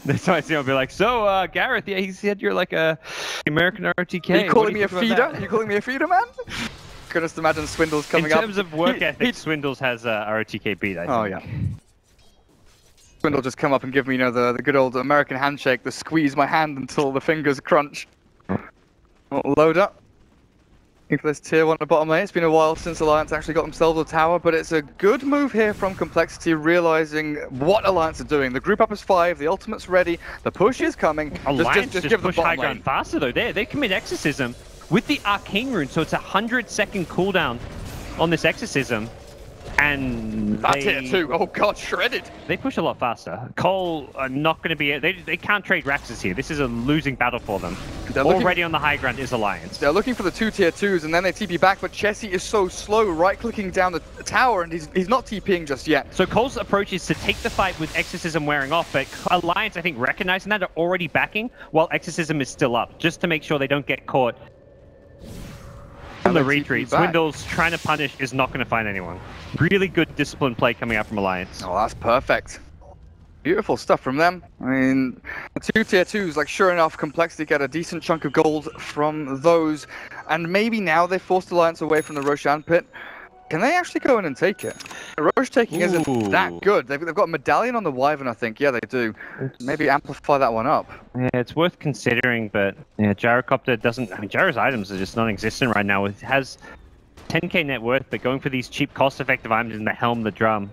That's why he'll be like, so, Gareth, yeah, he said you're like a American RTK. Are you calling me a feeder? Are you calling me a feeder, man? Can just imagine Swindles coming up. In terms of work ethic, Swindles has RTK beat, I think. Oh, yeah. Swindle just come up and give me, the good old American handshake, the squeeze my hand until the fingers crunch. Load up. For this tier 1 at bottom lane. It's been a while since Alliance actually got themselves a tower, but it's a good move here from Complexity, realizing what Alliance are doing. The group up is 5, the ultimate's ready, the push is coming. Alliance just give push high ground faster though. They commit Exorcism with the Arcane Rune, so it's a 100-second cooldown on this Exorcism. And that's here too. Oh god, shredded. They push a lot faster. coL are not going to be. They can't trade Raxes here. This is a losing battle for them. Already on the high ground is Alliance. They're looking for the 2 tier 2s, and then they TP back. But Chessie is so slow, right-clicking down the tower, and he's not TPing just yet. So coL's approach is to take the fight with Exorcism wearing off, but Alliance, I think, recognizing that, are already backing while Exorcism is still up, just to make sure they don't get caught. On the retreat, Swindles trying to punish is not going to find anyone. Really good disciplined play coming out from Alliance. Oh, that's perfect. Beautiful stuff from them. I mean, the 2 tier 2s, like, sure enough, Complexity get a decent chunk of gold from those. And maybe now they've forced Alliance away from the Roshan pit. Can they actually go in and take it? The Roche taking isn't that good. They've got a medallion on the Wyvern, I think. Yeah, they do. Maybe amplify that one up. Yeah, it's worth considering, but yeah, Gyrocopter doesn't... I mean, Gyro's items are just non-existent right now. It has 10k net worth, but going for these cheap, cost-effective items in the Helm, the Drum.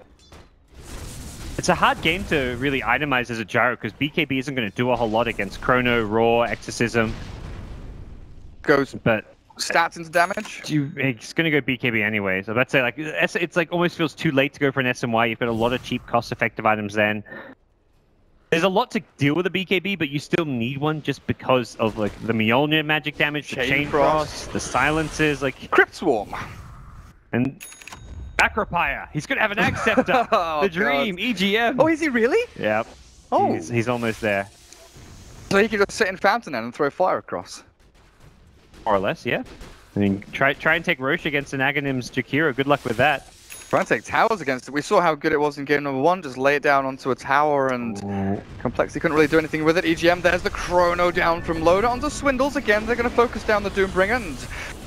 It's a hard game to really itemize as a Gyro, because BKB isn't going to do a whole lot against Chrono, Raw, Exorcism. But stats into damage? It's going to go BKB anyway. So let's say, like, it's like almost feels too late to go for an SMY. You've got a lot of cheap, cost-effective items then. There's a lot to deal with a BKB, but you still need one just because of, like, the Mjolnir magic damage, the Chain Frost, the silences, like... Crypt Swarm. And Macropire, he's going to have an Ag Scepter. Oh, the dream, God. EGM. Oh, is he really? Yep. Oh. He's almost there. So he can just sit in Fountain and throw fire across. More or less, yeah. I mean, try and take Roche against an Aghanim's Jakiro. Good luck with that. Trying to take towers against it. We saw how good it was in game number 1. Just lay it down onto a tower and Complexity couldn't really do anything with it. EGM, there's the Chrono down from Loader onto Swindles again. They're going to focus down the Doombringer and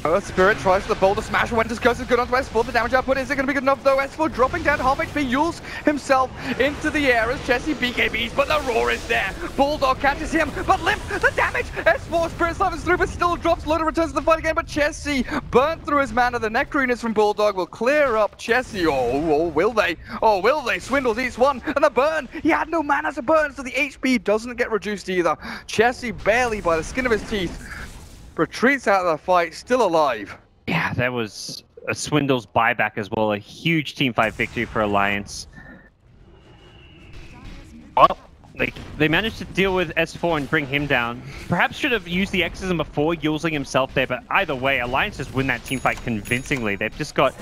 Earth Spirit tries for the Boulder Smash. Winter's Curse is good onto S4. The damage output isn't going to be good enough though. S4 dropping down to half HP. Yules himself into the air as Chessie BKBs, but the roar is there. Bulldog catches him, but Limp, the damage! S4 Spirit Slavens through, but still drops. Loader returns to the fight again, but Chessie burnt through his mana. The Necroinus from Bulldog will clear up Chessie. Oh, will they? Oh, will they? Swindles eats one, and the burn! He had no mana to burn, so the HP doesn't get reduced either. Chessie barely by the skin of his teeth retreats out of the fight, still alive. Yeah, that was a Swindle's buyback as well. A huge teamfight victory for Alliance. Well, they managed to deal with S4 and bring him down. Perhaps should have used the Exorcism before using himself there, but either way, Alliance just win that teamfight convincingly. They've just got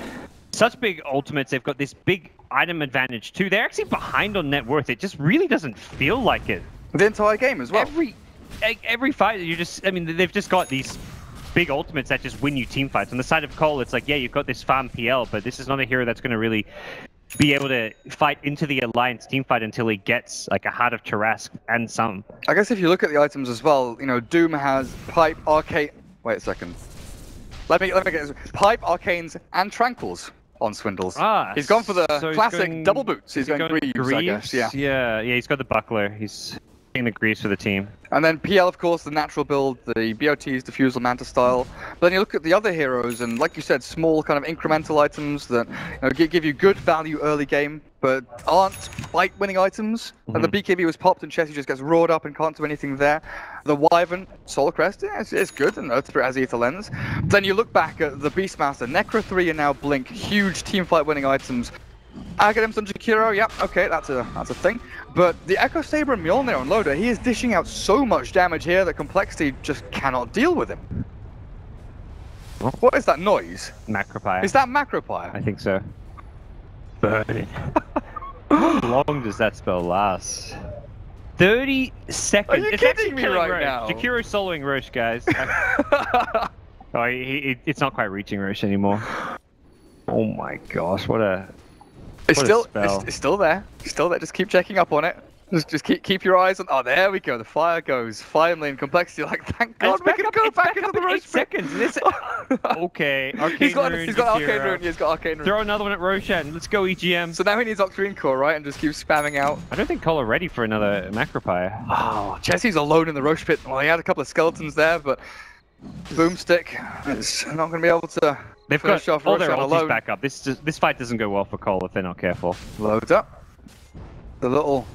such big ultimates. They've got this big item advantage too. They're actually behind on net worth. It just really doesn't feel like it. The entire game as well. Every fight, I mean, they've just got these big ultimates that just win you team fights. On the side of coL, it's like, yeah, you've got this farm PL, but this is not a hero that's going to really be able to fight into the Alliance team fight until he gets like a Heart of Tarask and some. I guess if you look at the items as well, you know, Doom has Pipe, Arcane. Wait a second. Let me get this. Pipe, Arcanes, and Tranquils on Swindles. He's gone for the classic double boots. He's going Greaves, I guess. Yeah, he's got the Buckler. He's getting the Greaves for the team. And then PL, of course, the natural build, the BOTs, Diffusal, Manta style. But then you look at the other heroes, and like you said, small kind of incremental items that give you good value early game, but aren't fight-winning items. And the BKB was popped, and Chessie just gets roared up and can't do anything there. The Wyvern, Solar Crest, yeah, it's good, and Earth Spirit has Ether Lens. Then you look back at the Beastmaster, Necro 3 and now Blink, huge team fight-winning items. Aghanim's on Jakiro, yeah, okay, that's a thing. But the Echo Saber and Mjolnir on Loader, he is dishing out so much damage here that Complexity just cannot deal with him. What is that noise? Macropire. Is that Macropire? I think so. Burn it. How long does that spell last? 30 seconds. Are you kidding me right now? Jakiro soloing Roche, guys. Oh, it's not quite reaching Roche anymore. Oh my gosh, what a... It's still there. It's still there. Just keep checking up on it. Just keep your eyes on. Oh, there we go. The fire goes finally in Complexity. Like, thank God we can go back into the Roche. 8 seconds. Okay. Arcane he's got Rune, Arcane Rune. He's got Arcane Rune. Throw another one at Roshan. Let's go EGM. So now he needs Octarine Core, right? And just keep spamming out. I don't think coL are ready for another Macropire. Oh, Chessie's alone in the Roche pit. Well, he had a couple of skeletons there, but Boomstick is not going to be able to. They've got all their ultis back up. This fight doesn't go well for coL if they're not careful. Loads up. The little.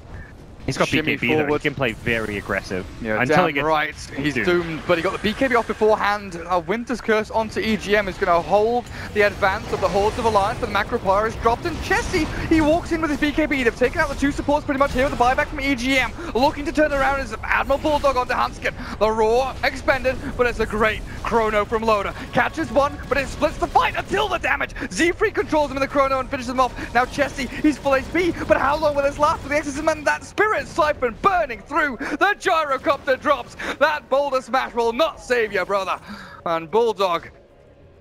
He's got BKB though. He can play very aggressive. Yeah, until he gets right. He's doomed, but he got the BKB off beforehand. Winter's Curse onto EGM is going to hold the advance of the Hordes of Alliance, but the Macropire is dropped. And Chessie, he walks in with his BKB. They've taken out the two supports pretty much here with the buyback from EGM. Looking to turn around is Admiral Bulldog onto Hanskin. The Roar expended, but it's a great Chrono from Loader. Catches one, but it splits the fight until the damage. Z-Free controls him in the Chrono and finishes him off. Now Chessie, he's full HP, but how long will this last with the Exorcism and that Spirit Siphon burning through? The Gyrocopter drops. That Boulder Smash will not save you, brother. And Bulldog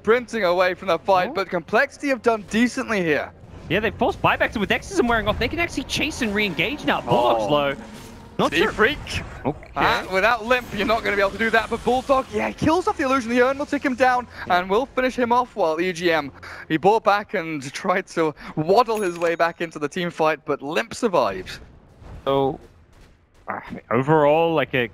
sprinting away from the fight, but Complexity have done decently here. Yeah, they forced buybacks, and with Exorcism wearing off, they can actually chase and re-engage now. Bulldog's low. Not sure. Freak. Okay. Without Limp, you're not going to be able to do that. But Bulldog, yeah, he kills off the illusion. The urn will take him down, and will finish him off. While EGM, he bought back and tried to waddle his way back into the team fight, but Limp survives. So, overall, like a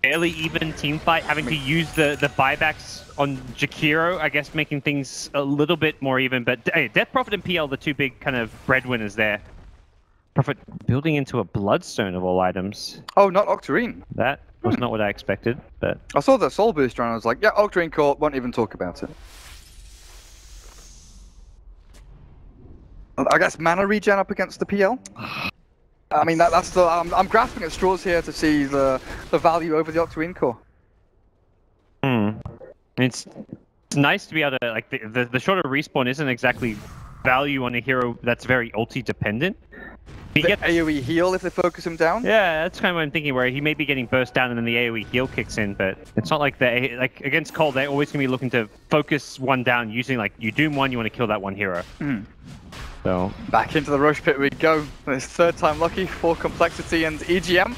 fairly even team fight, having to use the buybacks on Jakiro, I guess making things a little bit more even. But hey, Death Prophet and PL, the two big kind of breadwinners there. Prophet building into a Bloodstone of all items. Oh, not Octarine. That was not what I expected, but... I saw the Soul Booster and I was like, yeah, Octarine Core, won't even talk about it. I guess mana regen up against the PL? I mean, that's the... I'm grasping at straws here to see the value over the Octarine Core. It's It's nice to be able to, like, the shorter respawn isn't exactly value on a hero that's very ulti dependent. He the gets AoE heal if they focus him down? Yeah, that's kind of what I'm thinking, where he may be getting burst down and then the AoE heal kicks in, but it's not like like against coL, they're always going to be looking to focus one down using, like, you doom one, you want to kill that one hero. So back into the Roche pit we go. It's third time lucky for Complexity and EGM.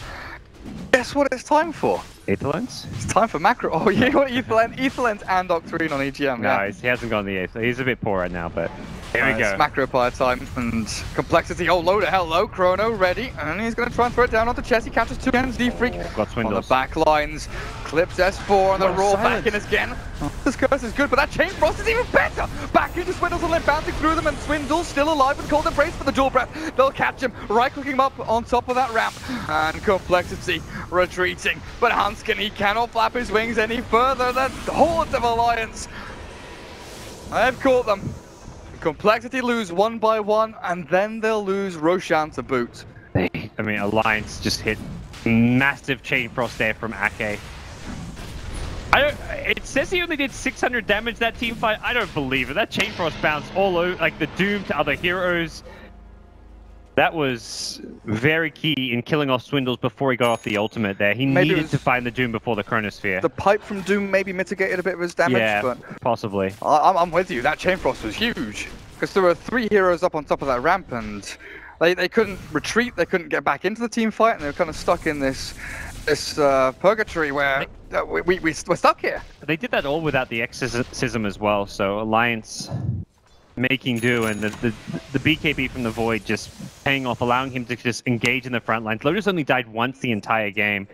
Guess what it's time for? Aetherlens? It's time for macro. Oh, you want Aetherlens and Octarine on EGM. No, yeah. he hasn't gone the Aether. He's a bit poor right now, but here we go. It's macro pyre time and Complexity. Oh, loader, hello, Chrono ready, and he's going to try and throw it down onto Chess. He catches two hands. D-Freak got swindles. on the back lines, clips S4 on the roll back in again. This curse is good, but that chain frost is even better. Back into Swindles and then bouncing through them, and Swindles still alive and cold embrace for the dual breath. They'll catch him, right-clicking him up on top of that ramp, and Complexity retreating. But Hanskin, he cannot flap his wings any further. The hordes of Alliance, I've caught them. Complexity lose one by one, and then they'll lose Roshan to boot. I mean, Alliance just hit massive chain frost there from Ake. It says he only did 600 damage that team fight. I don't believe it. That chain frost bounced all over, like the doom to other heroes. That was very key in killing off Swindles before he got off the ultimate there. He needed to find the Doom before the Chronosphere. The pipe from Doom maybe mitigated a bit of his damage, yeah, but possibly. I'm with you. That chain frost was huge because there were 3 heroes up on top of that ramp, and they couldn't retreat. They couldn't get back into the team fight, and they were kind of stuck in this purgatory where we're stuck here. They did that all without the exorcism as well. So Alliance making do, and the BKB from the Void just paying off, allowing him to just engage in the front lines. Lotus only died once the entire game.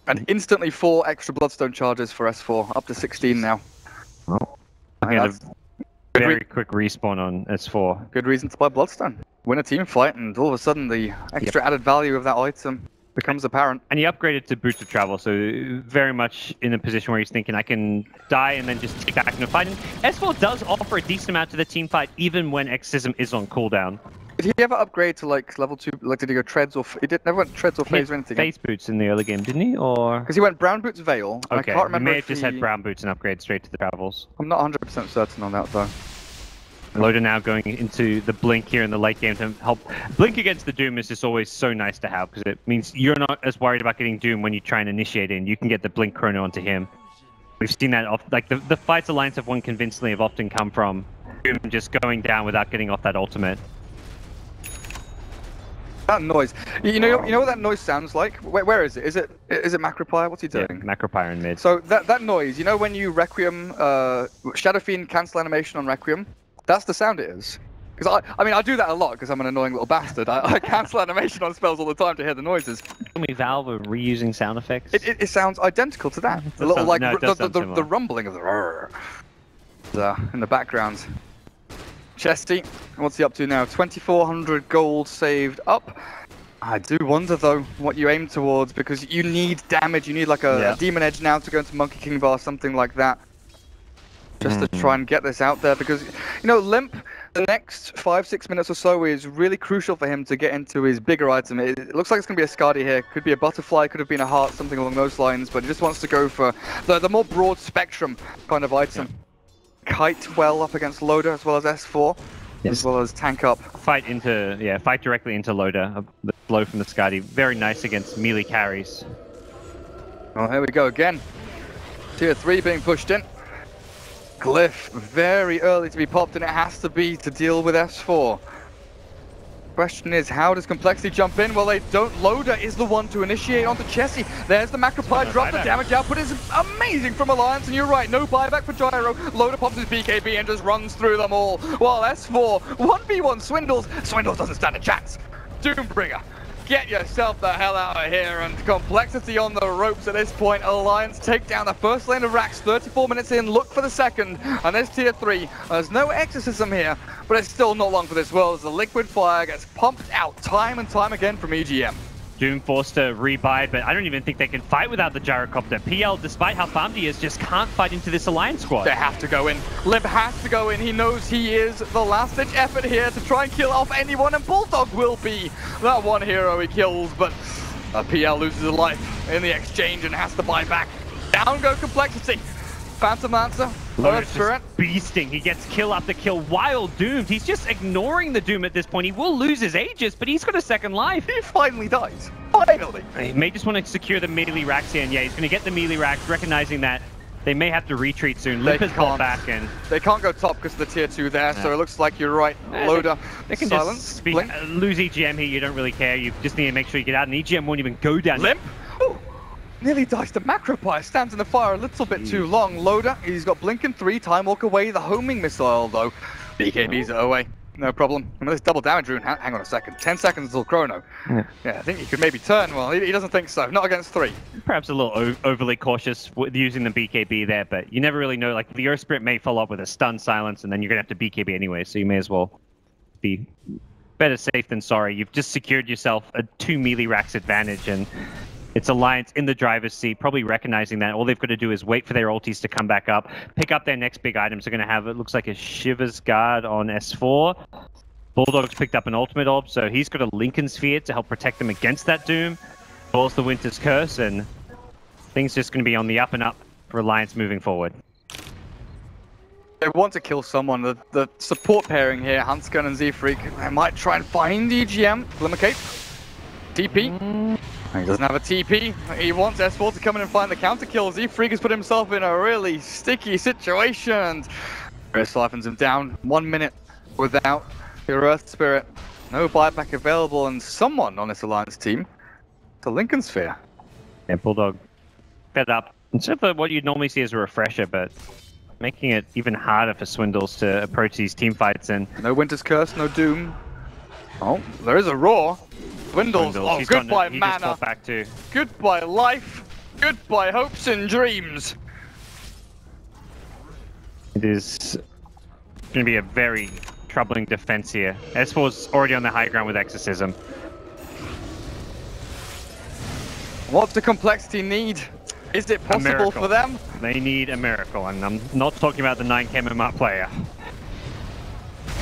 And instantly 4 extra Bloodstone charges for S4, up to 16 now. Oh. He had a very quick respawn on S4. Good reason to buy Bloodstone. Win a team fight, and all of a sudden the extra added value of that item becomes apparent. And he upgraded to Boots of Travel, so very much in a position where he's thinking, I can die and then just take back into fight. And S4 does offer a decent amount to the team fight, even when Exorcism is on cooldown. Did he ever upgrade to like level 2? Like, did he go treads or he never went treads or phase or anything? Phase boots in the early game, didn't he? Or because he went brown boots veil. Okay, I can't remember. He may have just had brown boots and upgrade straight to the travels. I'm not 100% certain on that though. Loader now going into the Blink here in the late game to help. Blink against the Doom is just always so nice to have, because it means you're not as worried about getting Doom when you try and initiate in. You can get the Blink Chrono onto him. We've seen that off, like the fights Alliance have won convincingly have often come from Doom just going down without getting off that ultimate. That noise, you know what that noise sounds like? Where is it? Is it Macropyre? What's he doing? Yeah, Macropyre in mid. So that noise, you know when you Requiem, Shadow Fiend cancel animation on Requiem? That's the sound it is. Because I mean I do that a lot because I'm an annoying little bastard. I cancel animation on spells all the time to hear the noises. Tell me Valve are reusing sound effects? It sounds identical to that. The little like the rumbling of the rrr in the background. Chesty, what's he up to now? 2,400 gold saved up. I do wonder though what you aim towards, because you need damage. You need like a Demon Edge now to go into Monkey King Bar, something like that. Just to try and get this out there, because, you know, Limp, the next 5-6 minutes or so is really crucial for him to get into his bigger item. It looks like it's going to be a Skadi here. Could be a Butterfly, could have been a Heart, something along those lines, but he just wants to go for the more broad spectrum kind of item. Yeah. Kite well up against Loader as well as S4, as well as tank up. Fight directly into Loader. The blow from the Skadi. Very nice against melee carries. Oh, here we go again. Tier 3 being pushed in. Glyph, very early to be popped, and it has to be to deal with S4. Question is, how does Complexity jump in? Well, they don't. Loader is the one to initiate onto Chessie. There's the Macropyre drop. The damage output is amazing from Alliance, and you're right, no buyback for Gyro. Loader pops his BKB and just runs through them all, while S4 1v1 Swindles. Swindles doesn't stand a chance. Doombringer, get yourself the hell out of here, and Complexity on the ropes at this point. Alliance take down the first lane of Rax, 34 minutes in, look for the second, and there's tier 3. There's no exorcism here, but it's still not long for this world as the liquid fire gets pumped out time and time again from EGM. Doom forced to rebuy, but I don't even think they can fight without the Gyrocopter. PL, despite how farmed he is, just can't fight into this Alliance squad. They have to go in. Limp has to go in. He knows he is the last-ditch effort here to try and kill off anyone, and Bulldog will be that one hero he kills, but PL loses a life in the exchange and has to buy back. Down go Complexity. Phantom Lancer, Lotus Earth Spirit. beasting. He gets kill after kill while doomed. He's just ignoring the doom at this point. He will lose his Aegis, but he's got a second life. He finally dies. Finally. He may just want to secure the melee racks here, and yeah, he's going to get the melee racks, recognizing that they may have to retreat soon. Limp has got back, and they can't go top because of the tier 2 there, so it looks like you're right. Loader, they can silence, just lose EGM here. You don't really care. You just need to make sure you get out, and EGM won't even go down. Limp. Ooh. Nearly dies to Macropire, stands in the fire a little bit too long. Loader, he's got Blink and 3, Time Walk away, the homing missile though. BKB's away, no problem. I mean, this double damage rune, hang on a second, 10 seconds until chrono. Yeah, I think he could maybe turn, well, he doesn't think so, not against 3. Perhaps a little overly cautious with using the BKB there, but you never really know, like the Earth Spirit may follow up with a stun silence, and then you're going to have to BKB anyway, so you may as well be better safe than sorry. You've just secured yourself a 2 melee racks advantage, and it's Alliance in the driver's seat, probably recognizing that all they've got to do is wait for their ultis to come back up, pick up their next big items. They're going to have, it looks like a Shiver's Guard on S4. Bulldog's picked up an ultimate orb, so he's got a Lincoln Sphere to help protect them against that doom. Falls the Winter's Curse, and things just going to be on the up and up for Alliance moving forward. They want to kill someone. The support pairing here, Hansgun and Z-Freak, they might try and find the EGM. Glimmer Cape. TP. He doesn't have a TP. He wants S4 to come in and find the counter kill. Z-Freak has put himself in a really sticky situation. Chris siphons him down. 1 minute without your Earth Spirit. No buyback available, and someone on this Alliance team, the Lincoln Sphere. Yeah, Bulldog fed up. Instead of what you'd normally see as a refresher, but making it even harder for Swindles to approach these team fights. And no Winter's Curse, no Doom. Oh, there is a Roar. Swindles. Oh, goodbye mana. Back too. Goodbye life. Goodbye hopes and dreams. It is going to be a very troubling defense here. S4's already on the high ground with Exorcism. What's the Complexity need? Is it possible for them? They need a miracle, and I'm not talking about the 9k MMR player.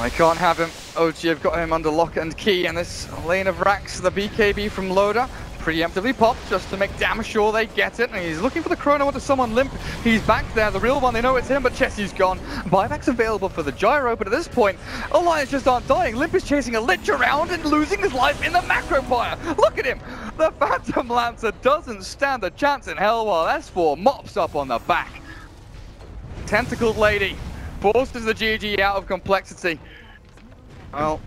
I can't have him. OG have got him under lock and key, and this lane of racks, the BKB from Loader, preemptively popped just to make damn sure they get it. And he's looking for the chrono onto someone limp. He's back there, the real one, they know it's him, but Chessie's gone. Buyback's available for the gyro, but at this point, Alliance just aren't dying. Limp is chasing a Lich around and losing his life in the Macropire. Look at him! The Phantom Lancer doesn't stand a chance in hell while S4 mops up on the back. Tentacled Lady forces the GG out of Complexity. Well,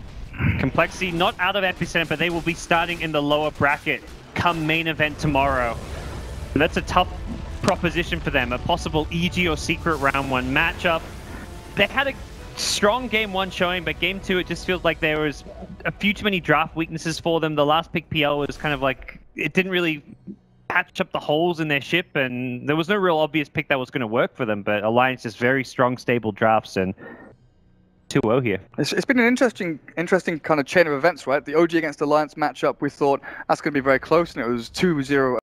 Complexity not out of Epicenter, but they will be starting in the lower bracket come main event tomorrow. And that's a tough proposition for them. A possible EG or secret round 1 matchup. They had a strong game 1 showing, but game 2 it just feels like there was a few too many draft weaknesses for them. The last pick PL was kind of like, it didn't really patch up the holes in their ship, and there was no real obvious pick that was going to work for them, but Alliance just very strong, stable drafts, and 2-0 here. It's been an interesting kind of chain of events, right? The OG against Alliance matchup, we thought that's going to be very close, and it was 2-0